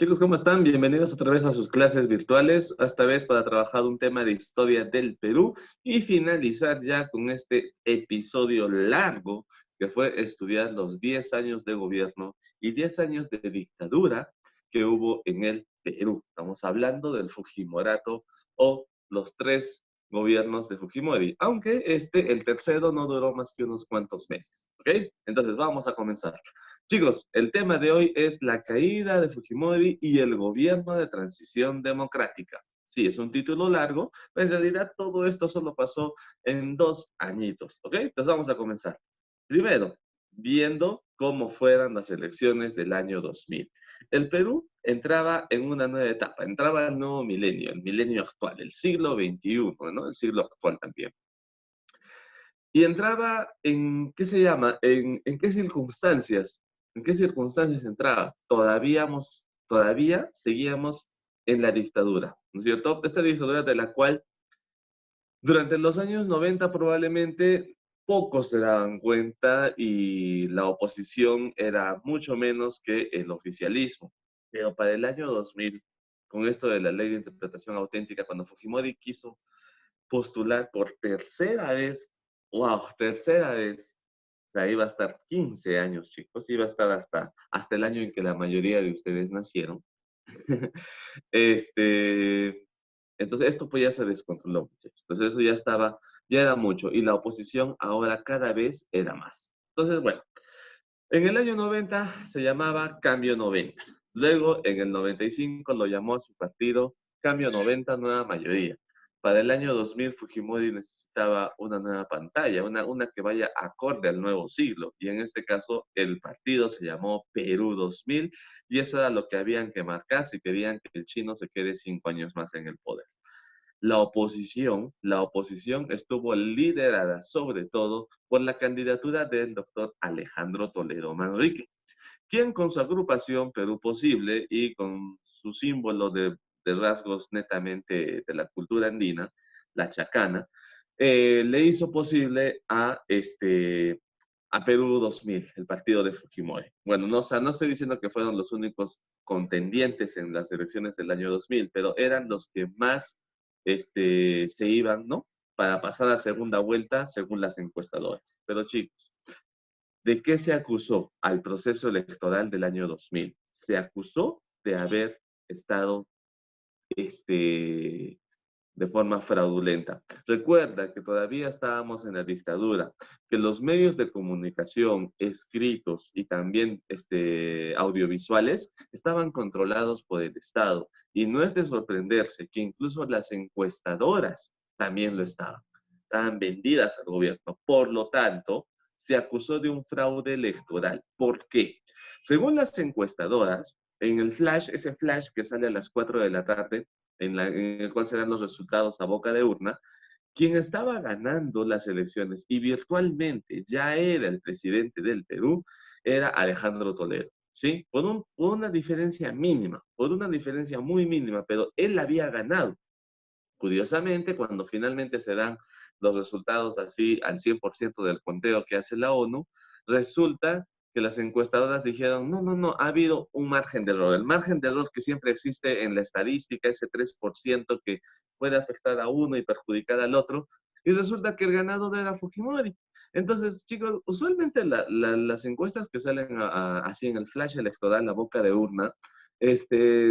Chicos, ¿cómo están? Bienvenidos otra vez a sus clases virtuales, esta vez para trabajar un tema de historia del Perú y finalizar ya con este episodio largo que fue estudiar los 10 años de gobierno y 10 años de dictadura que hubo en el Perú. Estamos hablando del Fujimorato o los tres gobiernos de Fujimori, aunque el tercero, no duró más que unos cuantos meses, ¿ok? Entonces vamos a comenzar. Chicos, el tema de hoy es la caída de Fujimori y el gobierno de transición democrática. Sí, es un título largo, pero en realidad todo esto solo pasó en 2 añitos, ¿ok? Entonces vamos a comenzar. Primero, viendo cómo fueran las elecciones del año 2000. El Perú entraba en una nueva etapa, entraba al nuevo milenio, el milenio actual, el siglo XXI, ¿no? El siglo actual también. Y entraba en, ¿qué se llama? ¿En qué circunstancias? ¿En qué circunstancias entraba? Todavía seguíamos en la dictadura, ¿no es cierto? Esta dictadura de la cual durante los años 90 probablemente pocos se daban cuenta y la oposición era mucho menos que el oficialismo. Pero para el año 2000, con esto de la ley de interpretación auténtica, cuando Fujimori quiso postular por tercera vez, wow, tercera vez, o sea, iba a estar 15 años, chicos, iba a estar hasta el año en que la mayoría de ustedes nacieron. este, entonces, esto pues ya se descontroló, muchachos. Entonces, eso ya estaba, ya era mucho, y la oposición ahora cada vez era más. Entonces, bueno, en el año 90 se llamaba Cambio 90. Luego, en el 95 lo llamó a su partido Cambio 90, Nueva Mayoría. Para el año 2000, Fujimori necesitaba una nueva pantalla, una que vaya acorde al nuevo siglo. Y en este caso, el partido se llamó Perú 2000, y eso era lo que habían que marcar si querían que el chino se quede 5 años más en el poder. La oposición estuvo liderada sobre todo por la candidatura del doctor Alejandro Toledo Manrique, quien con su agrupación Perú Posible y con su símbolo de rasgos netamente de la cultura andina, la chacana, le hizo posible a Perú 2000, el partido de Fujimori. Bueno, no, o sea, no estoy diciendo que fueron los únicos contendientes en las elecciones del año 2000, pero eran los que más se iban, ¿no? Para pasar a segunda vuelta según las encuestadoras. Pero chicos, ¿de qué se acusó al proceso electoral del año 2000? Se acusó de haber estado este, de forma fraudulenta. Recuerda que todavía estábamos en la dictadura, que los medios de comunicación escritos y también audiovisuales estaban controlados por el Estado. Y no es de sorprenderse que incluso las encuestadoras también lo estaban. Estaban vendidas al gobierno. Por lo tanto, se acusó de un fraude electoral. ¿Por qué? Según las encuestadoras, en el flash, ese flash que sale a las 4 de la tarde, en el cual serán los resultados a boca de urna, quien estaba ganando las elecciones y virtualmente ya era el presidente del Perú, era Alejandro Toledo, ¿sí? Por una diferencia mínima, por una diferencia muy mínima, pero él había ganado. Curiosamente, cuando finalmente se dan los resultados así al 100% del conteo que hace la ONU, resulta que las encuestadoras dijeron, no, no, no, ha habido un margen de error. El margen de error que siempre existe en la estadística, ese 3% que puede afectar a uno y perjudicar al otro, y resulta que el ganador era Fujimori. Entonces, chicos, usualmente las encuestas que salen así en el flash electoral, la boca de urna,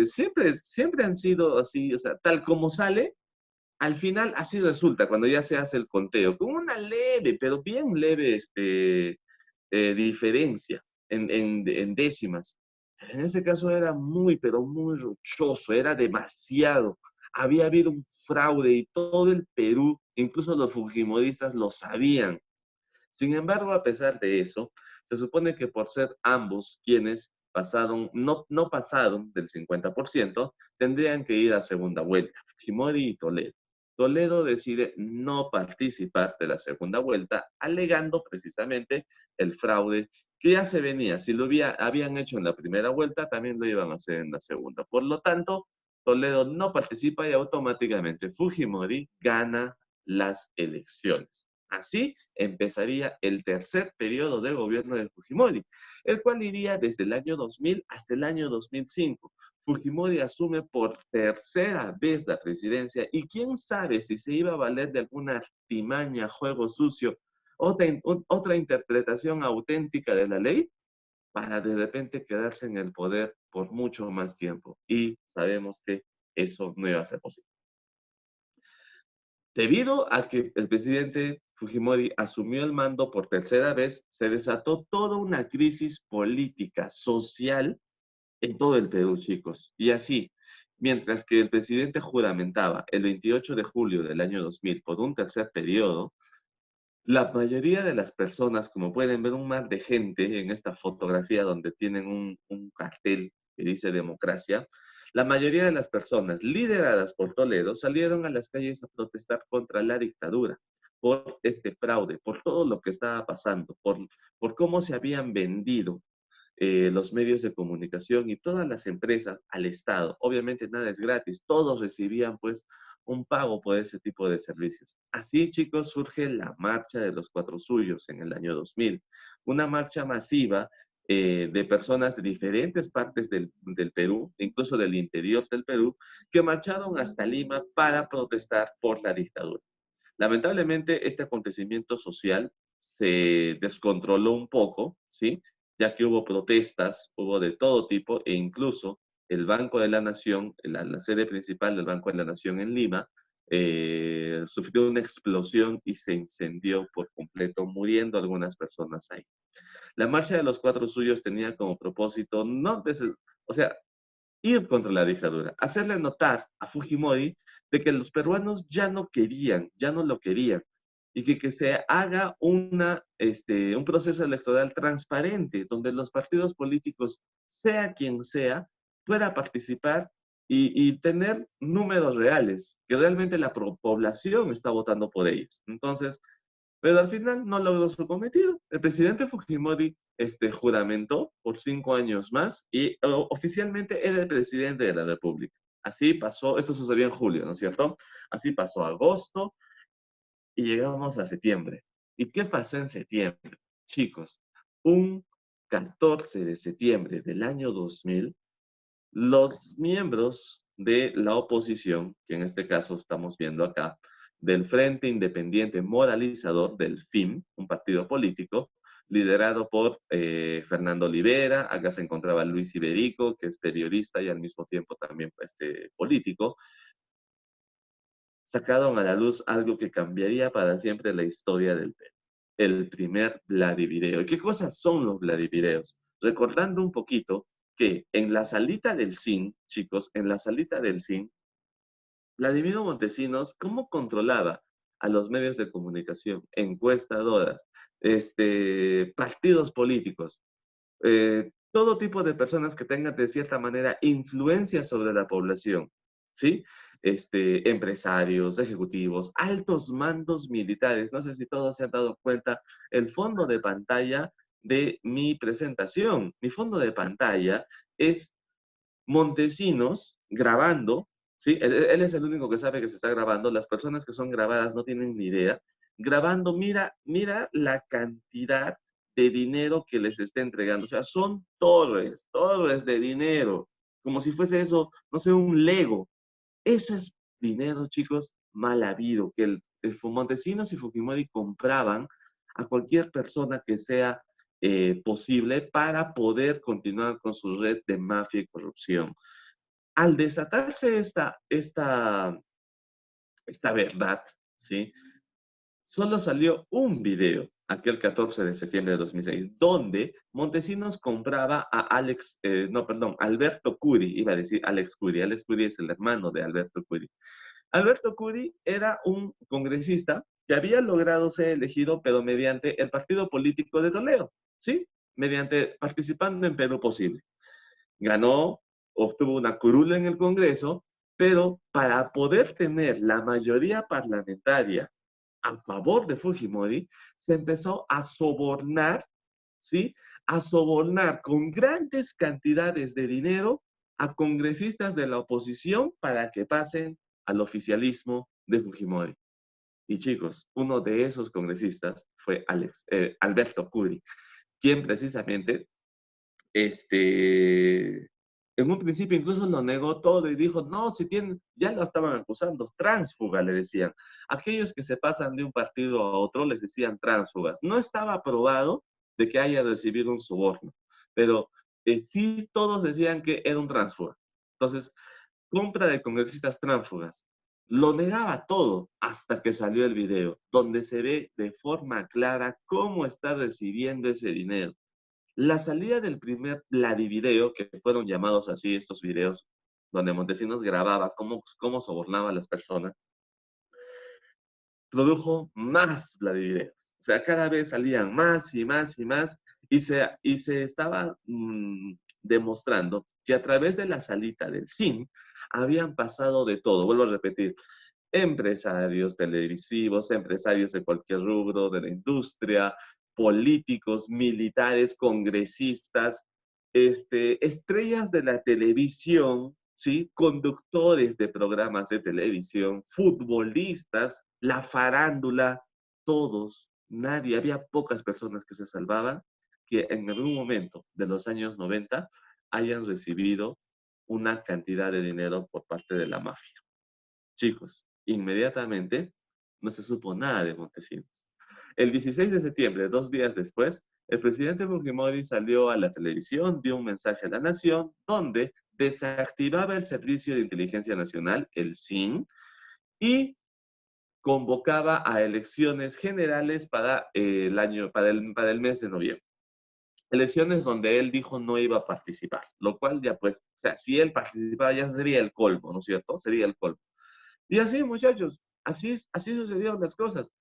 siempre han sido así, o sea, tal como sale, al final así resulta cuando ya se hace el conteo, con una leve, pero bien leve diferencia en décimas. En ese caso era muy, pero muy rochoso, era demasiado. Había habido un fraude y todo el Perú, incluso los fujimoristas lo sabían. Sin embargo, a pesar de eso, se supone que por ser ambos quienes pasaron, no pasaron del 50%, tendrían que ir a segunda vuelta, Fujimori y Toledo. Toledo decide no participar de la segunda vuelta, alegando precisamente el fraude que ya se venía. Si lo habían hecho en la primera vuelta, también lo iban a hacer en la segunda. Por lo tanto, Toledo no participa y automáticamente Fujimori gana las elecciones. Así empezaría el tercer periodo de gobierno de Fujimori, el cual iría desde el año 2000 hasta el año 2005. Fujimori asume por tercera vez la presidencia y quién sabe si se iba a valer de alguna artimaña, juego sucio, otra interpretación auténtica de la ley para de repente quedarse en el poder por mucho más tiempo. Y sabemos que eso no iba a ser posible. Debido a que el presidente Fujimori asumió el mando por tercera vez, se desató toda una crisis política, social en todo el Perú, chicos. Y así, mientras que el presidente juramentaba el 28 de julio del año 2000 por un tercer periodo, la mayoría de las personas, como pueden ver, un mar de gente en esta fotografía donde tienen un cartel que dice democracia, la mayoría de las personas lideradas por Toledo salieron a las calles a protestar contra la dictadura, por este fraude, por todo lo que estaba pasando, por cómo se habían vendido los medios de comunicación y todas las empresas al Estado. Obviamente nada es gratis, todos recibían pues un pago por ese tipo de servicios. Así, chicos, surge la Marcha de los Cuatro Suyos en el año 2000, una marcha masiva de personas de diferentes partes del Perú, incluso del interior del Perú, que marcharon hasta Lima para protestar por la dictadura. Lamentablemente, este acontecimiento social se descontroló un poco, ¿sí? Ya que hubo protestas, hubo de todo tipo, e incluso el Banco de la Nación, la sede principal del Banco de la Nación en Lima, sufrió una explosión y se incendió por completo, muriendo algunas personas ahí. La Marcha de los Cuatro Suyos tenía como propósito, no desde, o sea, ir contra la dictadura, hacerle notar a Fujimori de que los peruanos ya no querían, ya no lo querían, y que se haga un proceso electoral transparente, donde los partidos políticos, sea quien sea, pueda participar y tener números reales, que realmente la población está votando por ellos. Entonces, pero al final no logró su cometido. El presidente Fujimori juramentó por 5 años más y oficialmente era el presidente de la República. Así pasó, esto sucedió en julio, ¿no es cierto? Así pasó agosto y llegamos a septiembre. ¿Y qué pasó en septiembre? Chicos, un 14 de septiembre del año 2000, los miembros de la oposición, que en este caso estamos viendo acá, del Frente Independiente Moralizador, del FIM, un partido político, liderado por Fernando Olivera. Acá se encontraba Luis Iberico, que es periodista y al mismo tiempo también político. Sacaron a la luz algo que cambiaría para siempre la historia del Perú. El primer Vladivideo. ¿Y qué cosas son los Vladivideos? Recordando un poquito que en la salita del CIN, chicos, en la salita del CIN, Vladimiro Montesinos, ¿cómo controlaba a los medios de comunicación, encuestadoras, partidos políticos, todo tipo de personas que tengan de cierta manera influencia sobre la población, ¿sí? Empresarios, ejecutivos, altos mandos militares. No sé si todos se han dado cuenta, el fondo de pantalla de mi presentación. Mi fondo de pantalla es Montesinos grabando, ¿sí? Él es el único que sabe que se está grabando. Las personas que son grabadas no tienen ni idea. Grabando, mira la cantidad de dinero que les está entregando. O sea, son torres de dinero. Como si fuese eso, no sé, un Lego. Eso es dinero, chicos, mal habido, que Montesinos y Fujimori compraban a cualquier persona que sea posible para poder continuar con su red de mafia y corrupción. Al desatarse esta verdad, ¿sí? Solo salió un video, aquel 14 de septiembre de 2006, donde Montesinos compraba a Alberto Curi, iba a decir Alex Curi es el hermano de Alberto Curi. Alberto Curi era un congresista que había logrado ser elegido, pero mediante el partido político de Toledo, ¿sí? Participando en Perú Posible. Ganó, obtuvo una curula en el Congreso, pero para poder tener la mayoría parlamentaria a favor de Fujimori, se empezó a sobornar, ¿sí? A sobornar con grandes cantidades de dinero a congresistas de la oposición para que pasen al oficialismo de Fujimori. Y chicos, uno de esos congresistas fue Alberto Curi, quien precisamente este, En un principio incluso lo negó todo y dijo, no, si tienen, ya lo estaban acusando, tránsfuga le decían. Aquellos que se pasan de un partido a otro les decían tránsfugas. No estaba probado de que haya recibido un soborno, pero sí todos decían que era un tránsfuga. Entonces, compra de congresistas tránsfugas. Lo negaba todo hasta que salió el video, donde se ve de forma clara cómo está recibiendo ese dinero. La salida del primer Vladivideo, que fueron llamados así estos videos, donde Montesinos grababa cómo sobornaba a las personas, produjo más Vladivideos. O sea, cada vez salían más y más y más, y se estaba demostrando que a través de la salita del SIN habían pasado de todo. Vuelvo a repetir, empresarios televisivos, empresarios de cualquier rubro, de la industria, políticos, militares, congresistas, estrellas de la televisión, ¿sí? Conductores de programas de televisión, futbolistas, la farándula, todos, nadie, había pocas personas que se salvaban que en algún momento de los años 90 hayan recibido una cantidad de dinero por parte de la mafia. Chicos, inmediatamente no se supo nada de Montesinos. El 16 de septiembre, 2 días después, el presidente Fujimori salió a la televisión, dio un mensaje a la nación donde desactivaba el Servicio de Inteligencia Nacional, el SIN, y convocaba a elecciones generales para el mes de noviembre. Elecciones donde él dijo no iba a participar, lo cual ya pues, o sea, si él participaba ya sería el colmo, ¿no es cierto? Sería el colmo. Y así, muchachos, así sucedieron las cosas.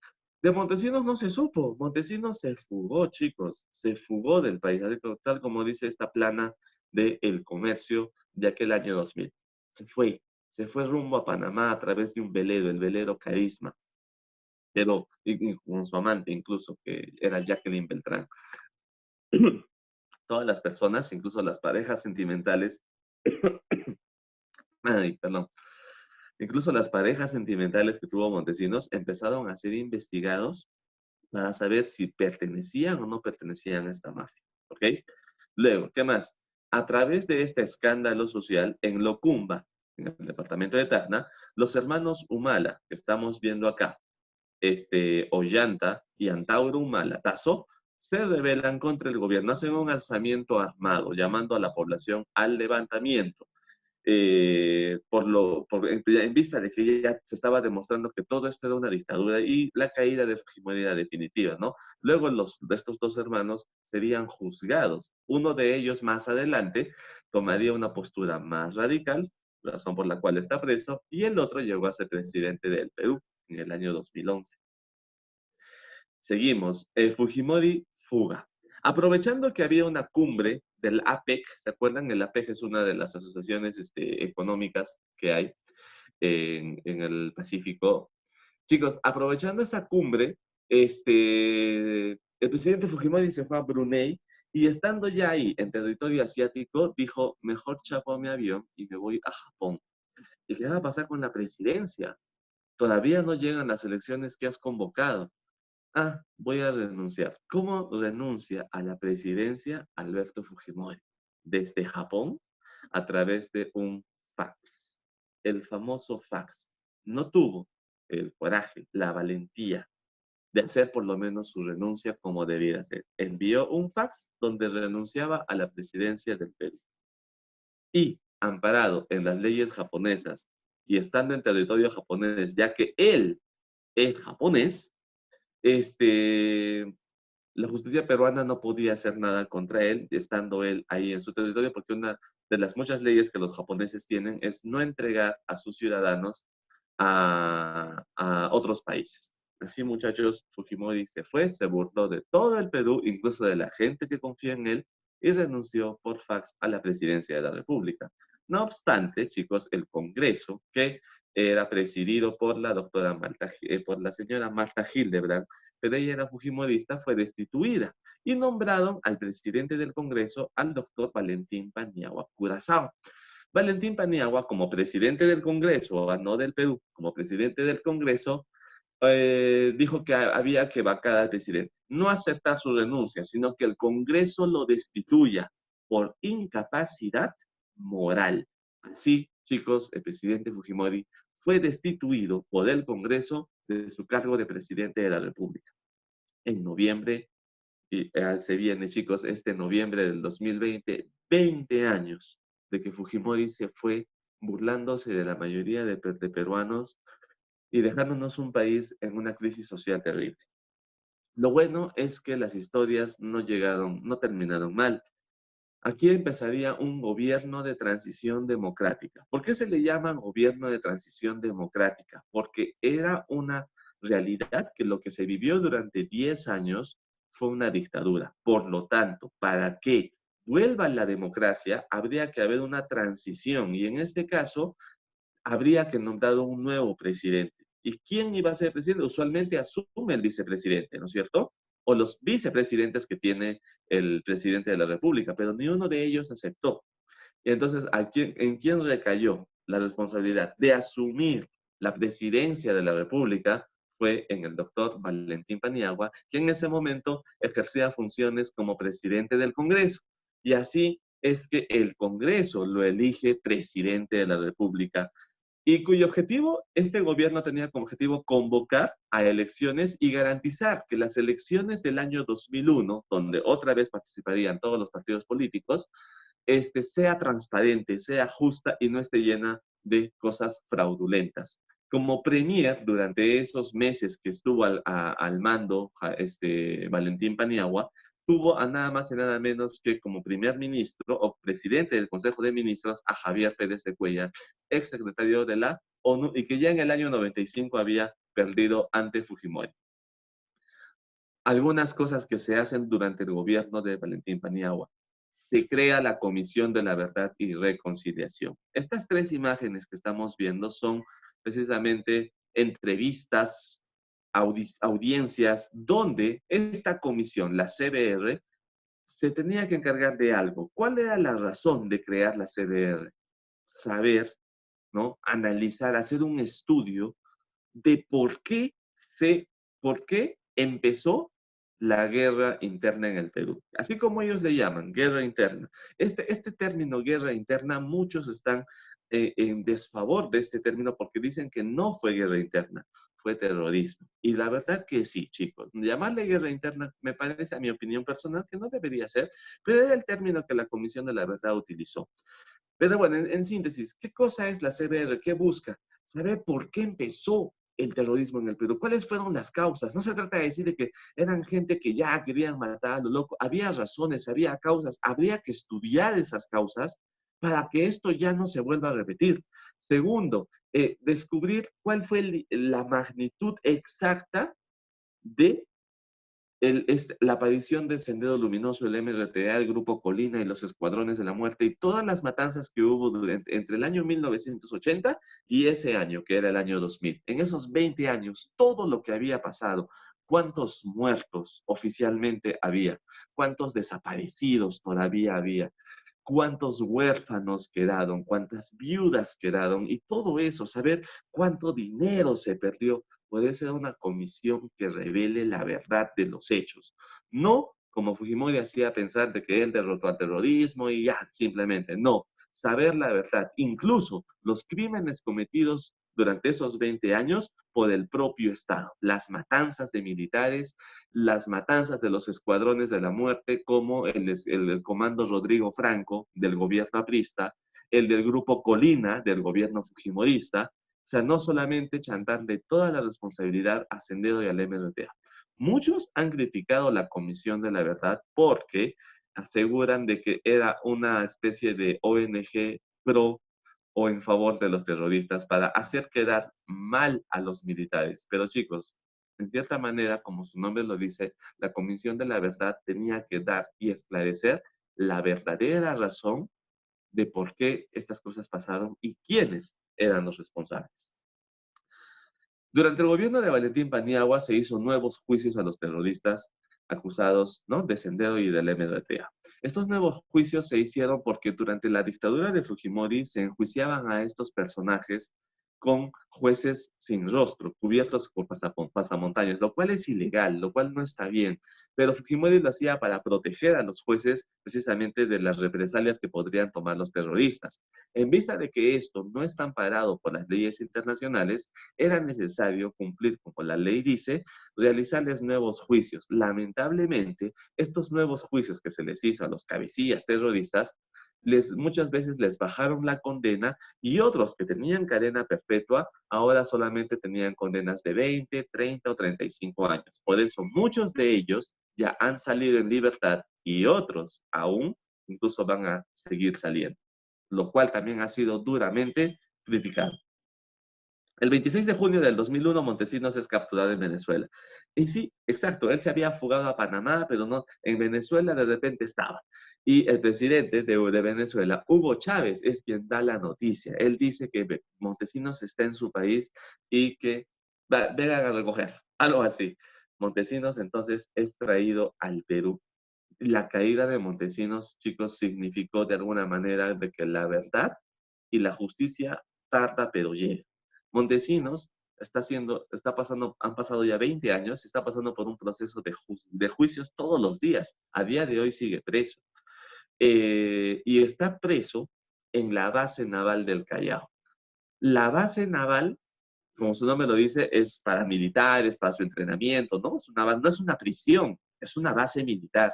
De Montesinos no se supo. Montesinos se fugó, chicos. Se fugó del país, tal como dice esta plana del comercio de aquel año 2000. Se fue. Se fue rumbo a Panamá a través de un velero, el velero Carisma. Pero, y con su amante incluso, que era Jacqueline Beltrán. Todas las personas, incluso las parejas sentimentales, ay, perdón, incluso las parejas sentimentales que tuvo Montesinos empezaron a ser investigados para saber si pertenecían o no pertenecían a esta mafia. ¿Ok? Luego, ¿qué más? A través de este escándalo social en Locumba, en el departamento de Tacna, los hermanos Humala, que estamos viendo acá, Ollanta y Antauro Humala Tazo, se rebelan contra el gobierno, hacen un alzamiento armado, llamando a la población al levantamiento en vista de que ya se estaba demostrando que todo esto era una dictadura y la caída de Fujimori era definitiva, ¿no? Luego estos dos hermanos serían juzgados. Uno de ellos más adelante tomaría una postura más radical, razón por la cual está preso, y el otro llegó a ser presidente del Perú en el año 2011. Seguimos. Fujimori fuga. Aprovechando que había una cumbre del APEC, ¿se acuerdan? El APEC es una de las asociaciones económicas que hay en el Pacífico. Chicos, aprovechando esa cumbre, el presidente Fujimori se fue a Brunei y estando ya ahí en territorio asiático, dijo, mejor chapo mi avión y me voy a Japón. ¿Y qué va a pasar con la presidencia? Todavía no llegan las elecciones que has convocado. Voy a renunciar. ¿Cómo renuncia a la presidencia Alberto Fujimori? Desde Japón a través de un fax. El famoso fax. No tuvo el coraje, la valentía de hacer por lo menos su renuncia como debía ser. Envió un fax donde renunciaba a la presidencia del Perú. Y, amparado en las leyes japonesas y estando en territorio japonés, ya que él es japonés, la justicia peruana no podía hacer nada contra él, estando él ahí en su territorio, porque una de las muchas leyes que los japoneses tienen es no entregar a sus ciudadanos a otros países. Así, muchachos, Fujimori se fue, se burló de todo el Perú, incluso de la gente que confía en él, y renunció por fax a la presidencia de la República. No obstante, chicos, el Congreso, que era presidido por por la señora Marta Hildebrand, pero ella era fujimorista, fue destituida y nombraron al presidente del Congreso, al doctor Valentín Paniagua Curaçao. Valentín Paniagua, como presidente del Congreso, no del Perú, como presidente del Congreso, dijo que había que vacar al presidente. No aceptar su renuncia, sino que el Congreso lo destituya por incapacidad moral. Así, chicos, el presidente Fujimori fue destituido por el Congreso de su cargo de presidente de la República. En noviembre, y se viene, chicos, este noviembre del 2020, 20 años de que Fujimori se fue burlándose de la mayoría de peruanos y dejándonos un país en una crisis social terrible. Lo bueno es que las historias no llegaron, no terminaron mal. Aquí empezaría un gobierno de transición democrática. ¿Por qué se le llama gobierno de transición democrática? Porque era una realidad que lo que se vivió durante 10 años fue una dictadura. Por lo tanto, para que vuelva la democracia, habría que haber una transición y en este caso habría que nombrar un nuevo presidente. ¿Y quién iba a ser presidente? Usualmente asume el vicepresidente, ¿no es cierto? O los vicepresidentes que tiene el presidente de la República, pero ni uno de ellos aceptó. Y entonces, ¿en quién recayó la responsabilidad de asumir la presidencia de la República? Fue en el doctor Valentín Paniagua, quien en ese momento ejercía funciones como presidente del Congreso. Y así es que el Congreso lo elige presidente de la República y cuyo objetivo, este gobierno tenía como objetivo convocar a elecciones y garantizar que las elecciones del año 2001, donde otra vez participarían todos los partidos políticos, sea transparente, sea justa y no esté llena de cosas fraudulentas. Como premier, durante esos meses que estuvo al mando Valentín Paniagua, tuvo a nada más y nada menos que como primer ministro o presidente del Consejo de Ministros a Javier Pérez de Cuellar, ex secretario de la ONU y que ya en el año 95 había perdido ante Fujimori. Algunas cosas que se hacen durante el gobierno de Valentín Paniagua. Se crea la Comisión de la Verdad y Reconciliación. Estas tres imágenes que estamos viendo son precisamente entrevistas, audiencias, donde esta comisión, la CBR, se tenía que encargar de algo. ¿Cuál era la razón de crear la CBR? Saber, ¿no? Analizar, hacer un estudio de por qué empezó la guerra interna en el Perú. Así como ellos le llaman, guerra interna. Este término guerra interna, muchos están en desfavor de este término porque dicen que no fue guerra interna, fue terrorismo. Y la verdad que sí, chicos. Llamarle guerra interna me parece, a mi opinión personal, que no debería ser, pero era el término que la Comisión de la Verdad utilizó. Pero bueno, en síntesis, ¿qué cosa es la CBR? ¿Qué busca? Saber por qué empezó el terrorismo en el Perú. ¿Cuáles fueron las causas? No se trata de decir de que eran gente que ya querían matar a lo loco. Había razones, había causas. Habría que estudiar esas causas para que esto ya no se vuelva a repetir. Segundo, descubrir cuál fue la magnitud exacta de la aparición del Sendero Luminoso, el MRTA, el Grupo Colina y los Escuadrones de la Muerte y todas las matanzas que hubo entre el año 1980 y ese año, que era el año 2000. En esos 20 años, todo lo que había pasado, cuántos muertos oficialmente había, cuántos desaparecidos todavía había, cuántos huérfanos quedaron, cuántas viudas quedaron y todo eso, saber cuánto dinero se perdió. Puede ser una comisión que revele la verdad de los hechos. No como Fujimori hacía pensar de que él derrotó al terrorismo y ya, simplemente no. Saber la verdad, incluso los crímenes cometidos durante esos 20 años por el propio Estado. Las matanzas de militares, las matanzas de los escuadrones de la muerte, como el comando Rodrigo Franco del gobierno aprista, el del grupo Colina del gobierno fujimorista. O sea, no solamente chantarle toda la responsabilidad a Sendero y al MRTA. Muchos han criticado la Comisión de la Verdad porque aseguran de que era una especie de ONG pro o en favor de los terroristas para hacer quedar mal a los militares. Pero chicos, en cierta manera, como su nombre lo dice, la Comisión de la Verdad tenía que dar y esclarecer la verdadera razón de por qué estas cosas pasaron y quiénes eran los responsables. Durante el gobierno de Valentín Paniagua se hizo nuevos juicios a los terroristas acusados, ¿no?, de Sendero y del MRTA. Estos nuevos juicios se hicieron porque durante la dictadura de Fujimori se enjuiciaban a estos personajes con jueces sin rostro, cubiertos por pasamontañas, lo cual es ilegal, lo cual no está bien. Pero Fujimori lo hacía para proteger a los jueces precisamente de las represalias que podrían tomar los terroristas. En vista de que esto no está amparado por las leyes internacionales, era necesario cumplir como la ley dice, realizarles nuevos juicios. Lamentablemente, estos nuevos juicios que se les hizo a los cabecillas terroristas, muchas veces les bajaron la condena y otros que tenían cadena perpetua ahora solamente tenían condenas de 20, 30 o 35 años. Por eso muchos de ellos ya han salido en libertad y otros aún incluso van a seguir saliendo, lo cual también ha sido duramente criticado. El 26 de junio del 2001, Montesinos es capturado en Venezuela. Y sí, exacto, él se había fugado a Panamá, pero no, en Venezuela de repente estaba. Y el presidente de Venezuela, Hugo Chávez, es quien da la noticia. Él dice que Montesinos está en su país y que vengan a recoger, algo así. Montesinos entonces es traído al Perú. La caída de Montesinos, chicos, significó de alguna manera de que la verdad y la justicia tarda pero llega. Montesinos han pasado ya 20 años, está pasando por un proceso de juicios todos los días. A día de hoy sigue preso. Y está preso en la base naval del Callao. La base naval, como su nombre lo dice, es para militares, para su entrenamiento, ¿no? No es una prisión, es una base militar.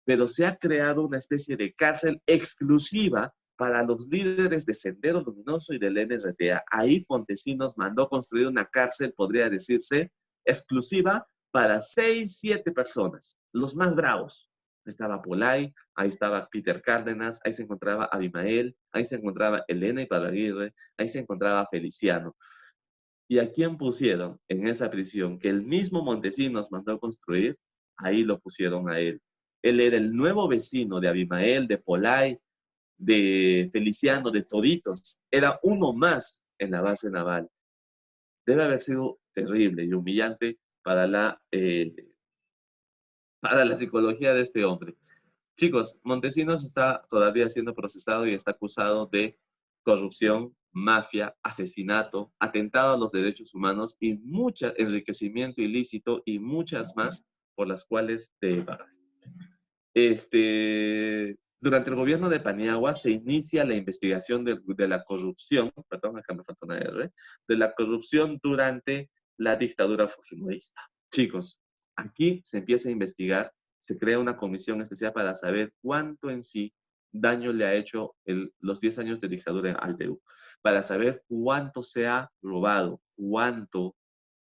Pero se ha creado una especie de cárcel exclusiva para los líderes de Sendero Luminoso y del NRTA. Ahí Montesinos mandó construir una cárcel, podría decirse, exclusiva para 6, 7 personas, los más bravos. Estaba Polay, ahí estaba Peter Cárdenas, ahí se encontraba Abimael, ahí se encontraba Elena Iparraguirre, ahí se encontraba Feliciano. ¿Y a quién pusieron en esa prisión que el mismo Montesinos mandó construir? Ahí lo pusieron a él. Él era el nuevo vecino de Abimael, de Polay, de Feliciano, de toditos. Era uno más en la base naval. Debe haber sido terrible y humillante para la psicología de este hombre. Chicos, Montesinos está todavía siendo procesado y está acusado de corrupción, mafia, asesinato, atentado a los derechos humanos y mucho enriquecimiento ilícito y muchas más por las cuales te pagas. Durante el gobierno de Paniagua se inicia la investigación de la corrupción, perdón, acá me falta una R, de la corrupción durante la dictadura fujimorista. Chicos, aquí se empieza a investigar, se crea una comisión especial para saber cuánto en sí daño le ha hecho los 10 años de dictadura al Perú, para saber cuánto se ha robado, cuánto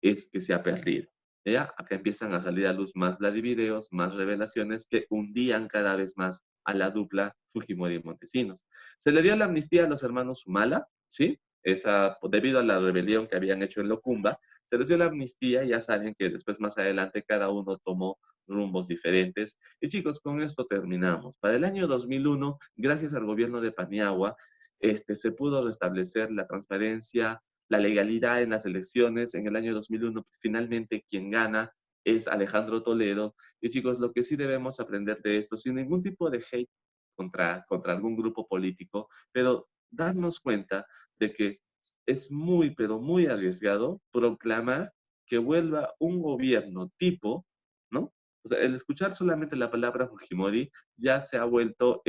es que se ha perdido. ¿Ya? Acá empiezan a salir a luz más las videos, más revelaciones que hundían cada vez más a la dupla Fujimori y Montesinos. Se le dio la amnistía a los hermanos Humala, ¿sí? Debido a la rebelión que habían hecho en Locumba, se les dio la amnistía y ya saben que después más adelante cada uno tomó rumbos diferentes. Y chicos, con esto terminamos. Para el año 2001, gracias al gobierno de Paniagua, se pudo restablecer la transparencia, la legalidad en las elecciones. En el año 2001, finalmente quien gana es Alejandro Toledo. Y chicos, lo que sí debemos aprender de esto, sin ningún tipo de hate contra algún grupo político, pero darnos cuenta de que es muy, pero muy arriesgado proclamar que vuelva un gobierno tipo, ¿no? O sea, el escuchar solamente la palabra Fujimori ya se ha vuelto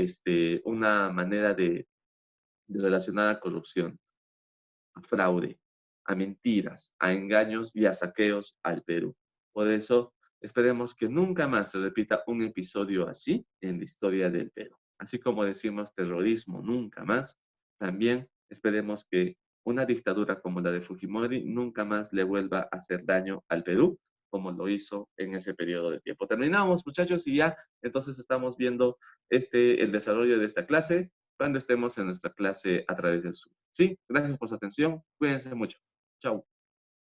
una manera de relacionar a corrupción, a fraude, a mentiras, a engaños y a saqueos al Perú. Por eso, esperemos que nunca más se repita un episodio así en la historia del Perú. Así como decimos terrorismo nunca más, también esperemos que una dictadura como la de Fujimori nunca más le vuelva a hacer daño al Perú como lo hizo en ese periodo de tiempo. Terminamos, muchachos, y ya entonces estamos viendo el desarrollo de esta clase cuando estemos en nuestra clase a través de Zoom. Sí, gracias por su atención. Cuídense mucho. Chao.